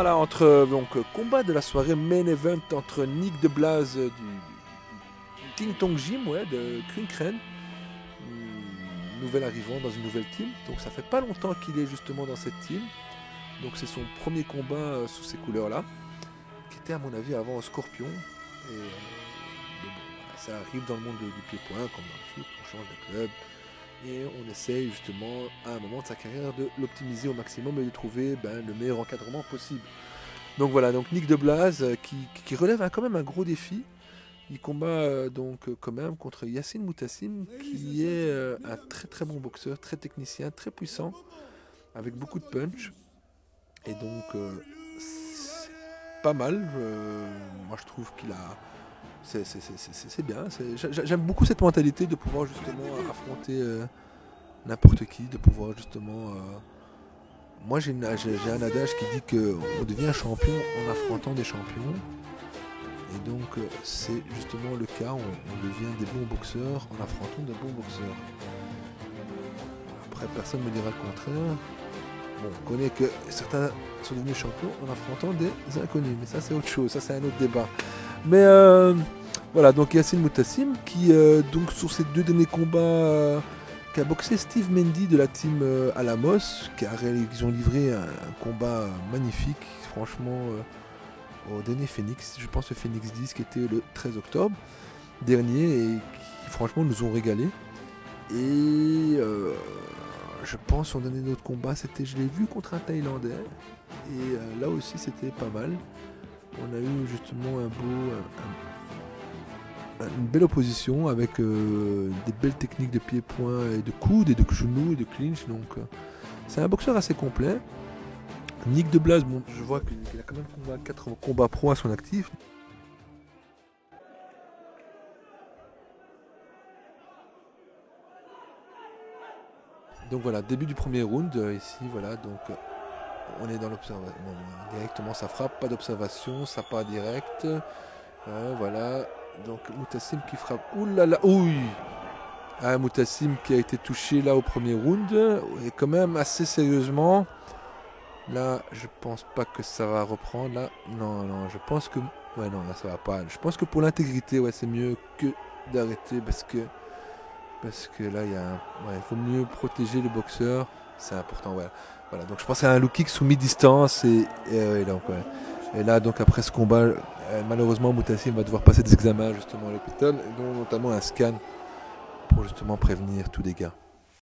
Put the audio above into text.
Voilà, donc combat de la soirée main event entre Nick DeBlase du Ting Tong Gym, ouais, de Krinkren, nouvel arrivant dans une nouvelle team. Donc ça fait pas longtemps qu'il est justement dans cette team. Donc c'est son premier combat sous ces couleurs-là, qui était à mon avis avant au Scorpion. Et mais bon, voilà, ça arrive dans le monde du pied-point, comme dans le foot, on change de club. Et on essaye justement à un moment de sa carrière de l'optimiser au maximum et de trouver le meilleur encadrement possible. Donc voilà, donc Nick DeBlase qui relève quand même un gros défi. Il combat quand même contre Yassine Moutassem qui est un très très bon boxeur, très technicien, très puissant, avec beaucoup de punch. Et donc c'est pas mal. Moi je trouve qu'il a... C'est bien. J'aime beaucoup cette mentalité de pouvoir justement affronter n'importe qui, de pouvoir justement... Moi j'ai un adage qui dit qu'on devient champion en affrontant des champions. Et donc c'est justement le cas, on devient des bons boxeurs en affrontant de bons boxeurs. Après personne ne me dira le contraire. Bon, on connaît que certains sont devenus champions en affrontant des inconnus, mais ça c'est autre chose, ça c'est un autre débat. Mais voilà, donc Yassine Moutassem qui donc sur ses deux derniers combats qui a boxé Steve Mendy de la team Alamos, ils ont livré un combat magnifique, franchement, au dernier Phoenix, je pense le Phoenix 10 qui était le 13 octobre dernier et qui franchement nous ont régalé. Et je pense son dernier autre combat, je l'ai vu contre un Thaïlandais et là aussi c'était pas mal. On a eu justement une belle opposition avec des belles techniques de pied-point et de coude et de genoux et de clinch. Donc c'est un boxeur assez complet. Nick DeBlase, bon, je vois qu'il a quand même 4 combats pro à son actif. Donc voilà, début du premier round ici, voilà, donc on est dans l'observation. Bon, directement ça frappe, pas d'observation, ça part direct. Voilà, donc Moutassem qui frappe. Ouh là là, oui. Moutassem qui a été touché là au premier round, et quand même assez sérieusement. Là, je pense pas que ça va reprendre. Là, non, je pense que... Ouais, non, là, ça va pas. Je pense que pour l'intégrité, ouais, c'est mieux que d'arrêter parce que là, il faut mieux protéger le boxeur. C'est important, ouais. Voilà, donc je pense qu'il y a un low kick sous mi-distance et là, donc après ce combat, malheureusement, Moutassem va devoir passer des examens justement à l'hôpital, dont notamment un scan pour justement prévenir tout dégât.